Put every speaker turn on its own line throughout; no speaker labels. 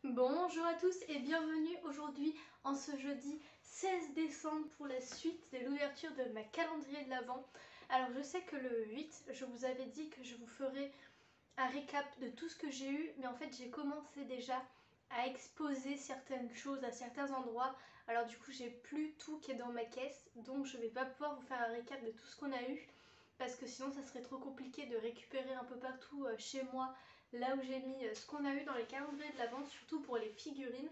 Bonjour à tous et bienvenue aujourd'hui en ce jeudi 16 décembre pour la suite de l'ouverture de ma calendrier de l'Avent. Alors je sais que le 8, je vous avais dit que je vous ferais un récap de tout ce que j'ai eu, mais en fait j'ai commencé déjà à exposer certaines choses à certains endroits. Alors du coup j'ai plus tout qui est dans ma caisse, donc je vais pas pouvoir vous faire un récap de tout ce qu'on a eu, parce que sinon ça serait trop compliqué de récupérer un peu partout chez moi là où j'ai mis ce qu'on a eu dans les calendriers de l'Avent, surtout pour les figurines.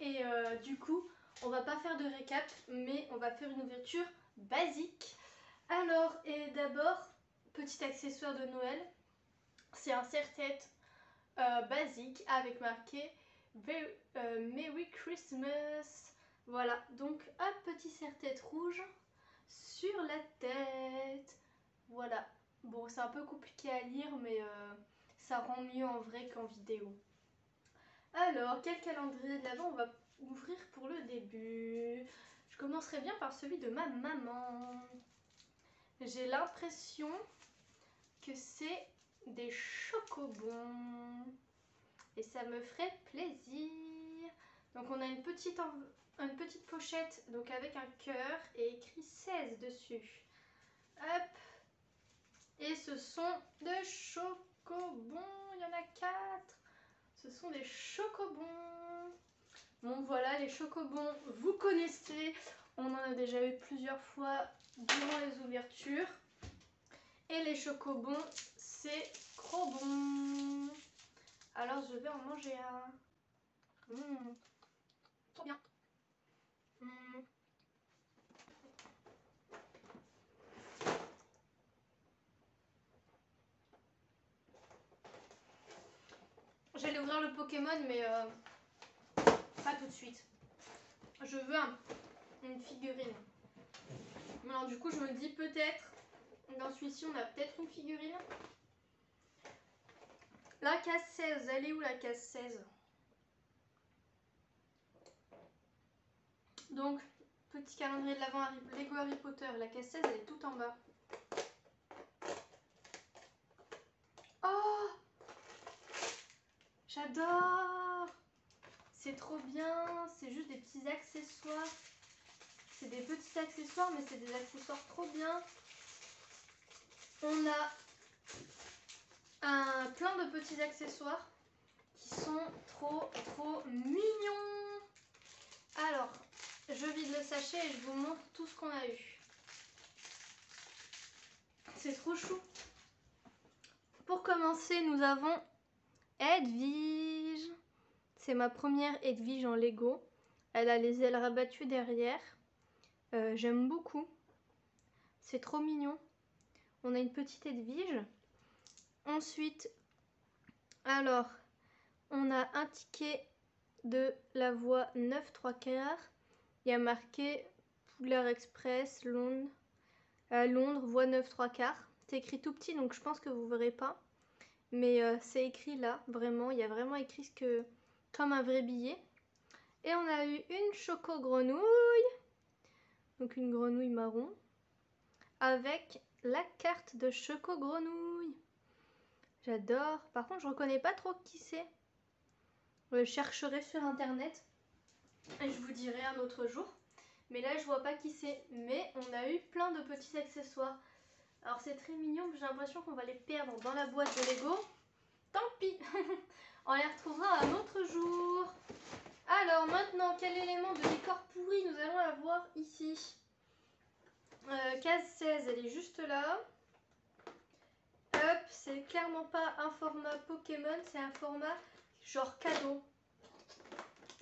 Et du coup, on va pas faire de récap, mais on va faire une ouverture basique. Alors, et d'abord, petit accessoire de Noël, c'est un serre-tête basique avec marqué Merry Christmas. Voilà, donc un petit serre-tête rouge sur la tête. Voilà. Bon, c'est un peu compliqué à lire, mais ça rend mieux en vrai qu'en vidéo. Alors, quel calendrier de l'Avent on va ouvrir pour le début? Je commencerai bien par celui de ma maman. J'ai l'impression que c'est des chocobons. Et ça me ferait plaisir. Donc on a une petite pochette donc avec un cœur et écrit 16 dessus. Hop. Et ce sont des chocobons. Il y en a 4. Ce sont des chocobons. Bon voilà, les chocobons, vous connaissez. On en a déjà eu plusieurs fois durant les ouvertures. Et les chocobons, c'est trop bon. Alors je vais en manger un. Trop bien. J'allais ouvrir le Pokémon, mais pas tout de suite. Je veux une figurine. Alors du coup, je me dis peut-être, dans celui-ci, on a peut-être une figurine. La case 16, elle est où la case 16? Donc, petit calendrier de l'Avent Lego Harry Potter, la case 16, elle est tout en bas. Oh, j'adore! C'est trop bien, c'est juste des petits accessoires. C'est des petits accessoires, mais c'est des accessoires trop bien. On a plein de petits accessoires qui sont trop mignons. Alors, je vide le sachet et je vous montre tout ce qu'on a eu. C'est trop chou. Pour commencer, nous avons Edwige. C'est ma première Edwige en Lego. Elle a les ailes rabattues derrière. J'aime beaucoup. C'est trop mignon. On a une petite Edwige. Ensuite, alors, on a un ticket de la voie 9 3/4. Il y a marqué Poudlard Express, Londres, voie 9 3/4. C'est écrit tout petit, donc je pense que vous ne verrez pas. Mais c'est écrit là, vraiment. Il y a vraiment écrit comme un vrai billet. Et on a eu une choco-grenouille. Donc une grenouille marron. Avec la carte de choco-grenouille. J'adore. Par contre, je reconnais pas trop qui c'est. Je chercherai sur internet. Et je vous dirai un autre jour. Mais là, je vois pas qui c'est. Mais on a eu plein de petits accessoires. Alors, c'est très mignon. J'ai l'impression qu'on va les perdre dans la boîte de Lego. Tant pis. On les retrouvera un autre jour. Alors, maintenant, quel élément de décor pourri nous allons avoir ici? Case 16, elle est juste là. Hop, c'est clairement pas un format Pokémon. C'est un format genre cadeau.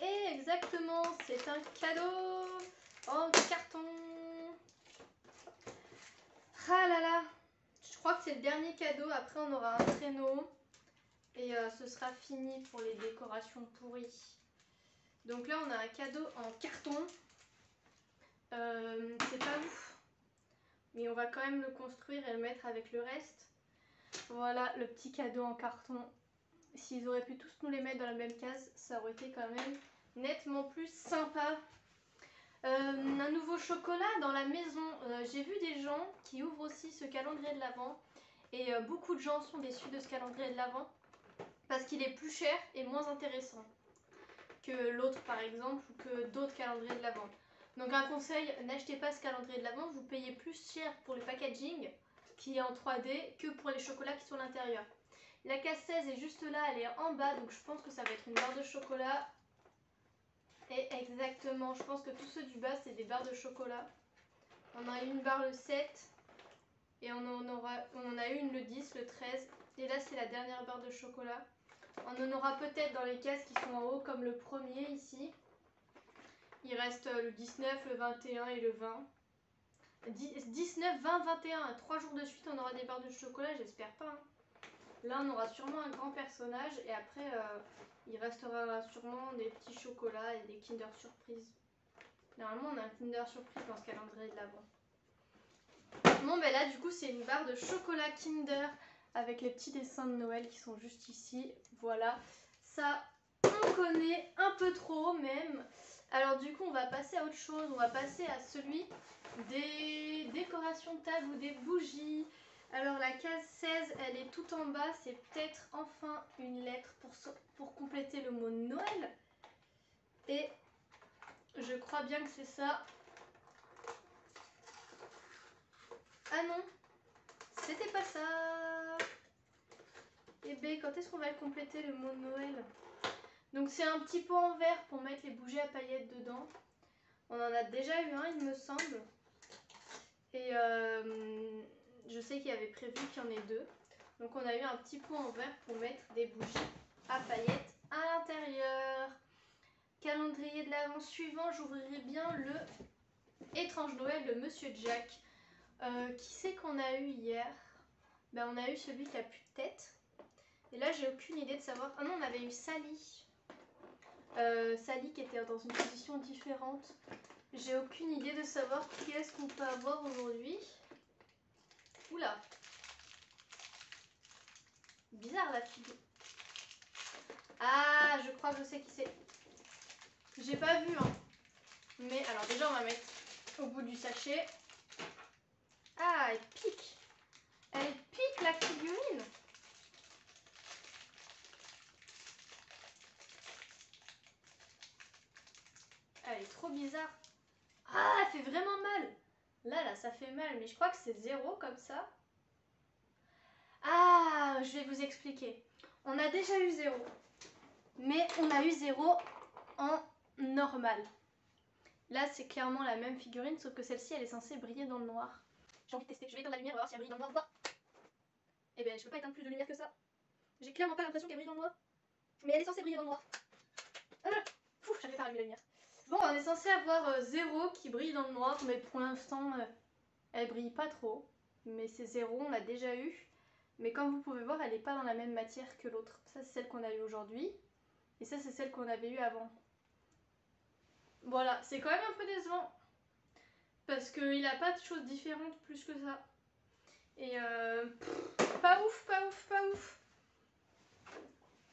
Et exactement, c'est un cadeau en carton. Ah là là, je crois que c'est le dernier cadeau. Après, on aura un traîneau et ce sera fini pour les décorations pourries. Donc là, on a un cadeau en carton. C'est pas ouf, mais on va quand même le construire et le mettre avec le reste. Voilà le petit cadeau en carton. S'ils auraient pu tous nous les mettre dans la même case, ça aurait été quand même nettement plus sympa. Un nouveau chocolat dans la maison. J'ai vu des gens qui ouvrent aussi ce calendrier de l'Avent. Et beaucoup de gens sont déçus de ce calendrier de l'Avent parce qu'il est plus cher et moins intéressant. que l'autre par exemple ou que d'autres calendriers de l'Avent. Donc un conseil, n'achetez pas ce calendrier de l'Avent, vous payez plus cher pour le packaging qui est en 3D que pour les chocolats qui sont à l'intérieur. La case 16 est juste là, elle est en bas, donc je pense que ça va être une barre de chocolat. Et exactement, je pense que tous ceux du bas c'est des barres de chocolat. On a une barre le 7 et on en a une le 10, le 13 et là c'est la dernière barre de chocolat. On en aura peut-être dans les cases qui sont en haut comme le premier ici. Il reste le 19, le 21 et le 20. 19, 20, 21, 3 jours de suite on aura des barres de chocolat, j'espère pas. Hein. Là on aura sûrement un grand personnage et après il restera sûrement des petits chocolats et des Kinder Surprise. Normalement on a un Kinder Surprise dans ce calendrier de l'Avent. Bon ben là du coup c'est une barre de chocolat Kinder avec les petits dessins de Noël qui sont juste ici. Voilà, ça on connaît un peu trop même. Alors du coup on va passer à autre chose, on va passer à celui des décorations de table ou des bougies. Alors la case 16 elle est tout en bas, c'est peut-être enfin une lettre pour compléter le mot Noël. Et je crois bien que c'est ça. Ah non, c'était pas ça. Et ben quand est-ce qu'on va le compléter le mot Noël? Donc c'est un petit pot en verre pour mettre les bougies à paillettes dedans. On en a déjà eu un il me semble. Et je sais qu'il y avait prévu qu'il y en ait deux. Donc on a eu un petit pot en verre pour mettre des bougies à paillettes à l'intérieur. Calendrier de l'Avent suivant, j'ouvrirai bien le étrange Noël de Monsieur Jack. Qui c'est qu'on a eu hier? Ben, on a eu celui qui a plus de tête. Et là j'ai aucune idée de savoir. Ah non, on avait eu Sally. Sally qui était dans une position différente. J'ai aucune idée de savoir qui est-ce qu'on peut avoir aujourd'hui. Oula. Bizarre la figure. Ah, je crois que je sais qui c'est. J'ai pas vu, hein. Mais alors déjà, on va mettre au bout du sachet. Ah, elle pique. Elle pique la figurine. Elle est trop bizarre. Ah, elle fait vraiment mal. Là, ça fait mal. Mais je crois que c'est 0 comme ça. Ah, je vais vous expliquer. On a déjà eu 0. Mais on a eu 0 en normal. Là, c'est clairement la même figurine, sauf que celle-ci, elle est censée briller dans le noir. J'ai envie de tester. Je vais éteindre la lumière, on va voir si elle brille dans le noir ou pas. Eh ben, je peux pas éteindre plus de lumière que ça. J'ai clairement pas l'impression qu'elle brille dans le noir. Mais elle est censée briller dans le noir. Ah, ouf, j'arrive pas à allumer la lumière. Bon, on est censé avoir 0 qui brille dans le noir, mais pour l'instant, elle brille pas trop. Mais c'est 0, on l'a déjà eu. Mais comme vous pouvez voir, elle n'est pas dans la même matière que l'autre. Ça, c'est celle qu'on a eu aujourd'hui. Et ça, c'est celle qu'on avait eu avant. Voilà, c'est quand même un peu décevant. Parce qu'il n'a pas de choses différentes plus que ça. Et pas ouf, pas ouf, pas ouf.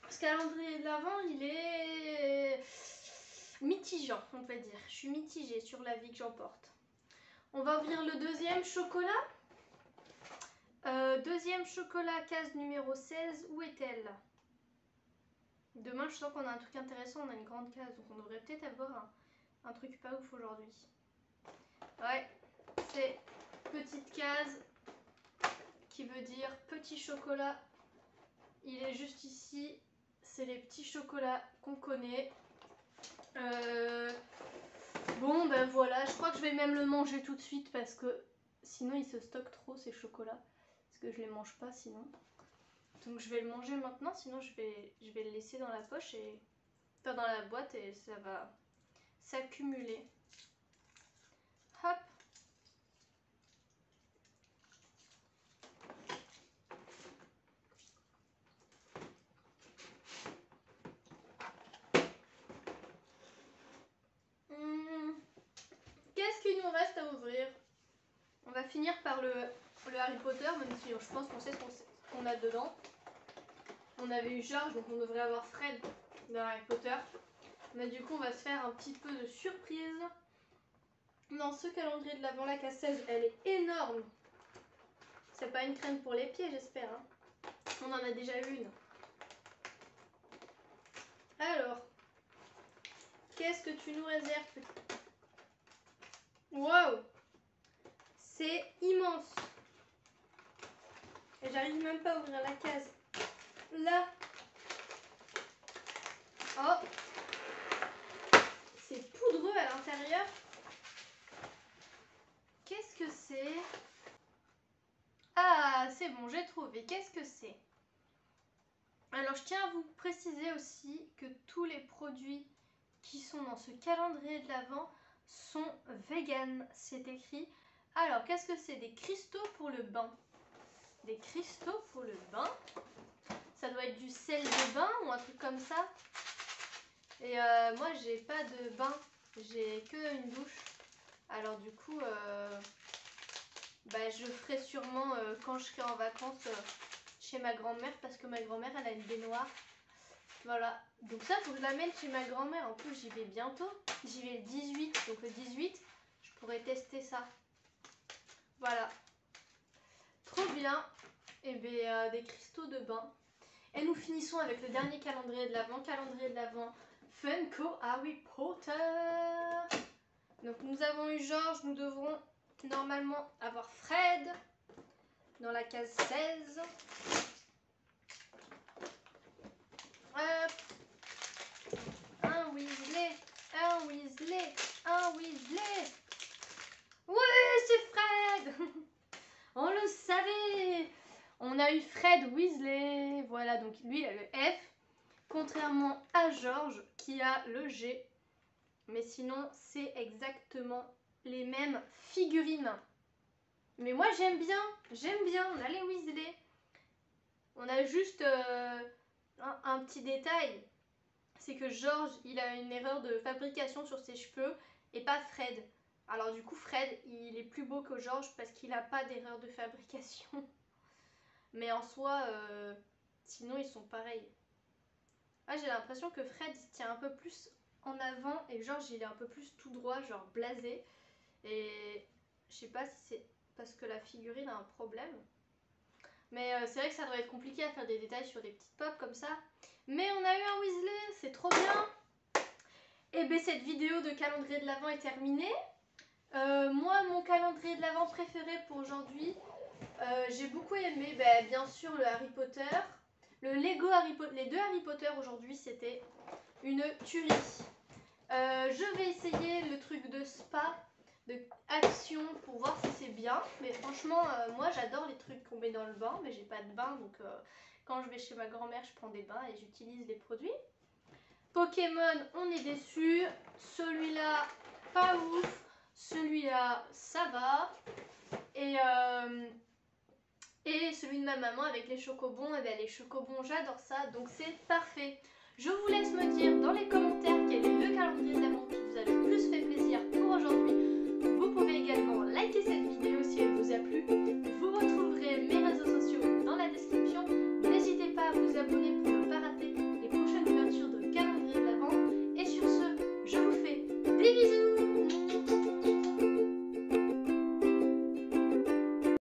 Ce calendrier de l'Avent, il est mitigant, on peut dire. Je suis mitigée sur l'avis que j'en porte. On va ouvrir le deuxième chocolat. Deuxième chocolat, case numéro 16. Où est-elle? Demain, je sens qu'on a un truc intéressant. On a une grande case, donc on devrait peut-être avoir un truc pas ouf aujourd'hui. Ouais, c'est petite case qui veut dire petit chocolat. Il est juste ici. C'est les petits chocolats qu'on connaît. Bon, ben voilà. Je crois que je vais même le manger tout de suite parce que sinon il se stocke trop ces chocolats. Parce que je les mange pas sinon. Donc je vais le manger maintenant. Sinon je vais le laisser dans la poche et enfin, dans la boîte et ça va s'accumuler. Hop. Qu'est-ce qu'il nous reste à ouvrir? On va finir par le Harry Potter, même si je pense qu'on sait ce qu'on a dedans. On avait eu George, donc on devrait avoir Fred dans Harry Potter. Mais du coup, on va se faire un petit peu de surprise. Dans ce calendrier de l'Avent, la case 16, elle est énorme. C'est pas une crème pour les pieds, j'espère. Hein. On en a déjà une. Alors, qu'est-ce que tu nous réserves, petit? Waouh! C'est immense. Et j'arrive même pas à ouvrir la case. Là. Oh! C'est poudreux à l'intérieur. Qu'est-ce que c'est? Ah, c'est bon, j'ai trouvé. Qu'est-ce que c'est? Alors, je tiens à vous préciser aussi que tous les produits qui sont dans ce calendrier de l'Avent sont vegan, c'est écrit. Alors, qu'est-ce que c'est? Des cristaux pour le bain. Des cristaux pour le bain. Ça doit être du sel de bain ou un truc comme ça. Et moi, j'ai pas de bain. J'ai que une douche. Alors, du coup, je ferai sûrement quand je serai en vacances chez ma grand-mère. Parce que ma grand-mère, elle a une baignoire. Voilà. Donc ça, faut que je l'amène chez ma grand-mère. En plus, j'y vais bientôt. J'y vais le 18. Donc le 18, je pourrais tester ça. Voilà. Trop bien. Et bien, des cristaux de bain. Et nous finissons avec le dernier calendrier de l'Avent. Calendrier de l'Avent Funko Harry Potter. Donc nous avons eu Georges. Nous devrons normalement avoir Fred dans la case 16. Un Weasley. Un Weasley. Un Weasley. Oui, c'est Fred. On le savait. On a eu Fred Weasley. Voilà, donc lui, il a le F. Contrairement à Georges, qui a le G. Mais sinon, c'est exactement les mêmes figurines. Mais moi, j'aime bien. J'aime bien. On a les Weasley. On a juste un petit détail. C'est que Georges, il a une erreur de fabrication sur ses cheveux et pas Fred. Alors du coup, Fred, il est plus beau que Georges parce qu'il n'a pas d'erreur de fabrication. Mais en soi, sinon ils sont pareils. Ah, j'ai l'impression que Fred, il se tient un peu plus en avant et Georges, il est un peu plus tout droit, genre blasé. Et je sais pas si c'est parce que la figurine a un problème. Mais c'est vrai que ça doit être compliqué à faire des détails sur des petites pop comme ça. Mais on a eu un Weasley, c'est trop bien. Et bien cette vidéo de calendrier de l'Avent est terminée. Moi, mon calendrier de l'Avent préféré pour aujourd'hui, j'ai beaucoup aimé, bien sûr, le Harry Potter. Le Lego Harry Potter, les deux Harry Potter aujourd'hui, c'était une tuerie. Je vais essayer le truc de spa, de action pour voir si c'est bien. Mais franchement, moi j'adore les trucs qu'on met dans le bain, mais j'ai pas de bain, donc quand je vais chez ma grand-mère, je prends des bains et j'utilise les produits. Pokémon, on est déçus. Celui-là, pas ouf. Celui-là, ça va. Et celui de ma maman avec les chocobons, et bien les chocobons, j'adore ça. Donc c'est parfait. Je vous laisse me dire dans les commentaires quel est le calendrier de l'Avent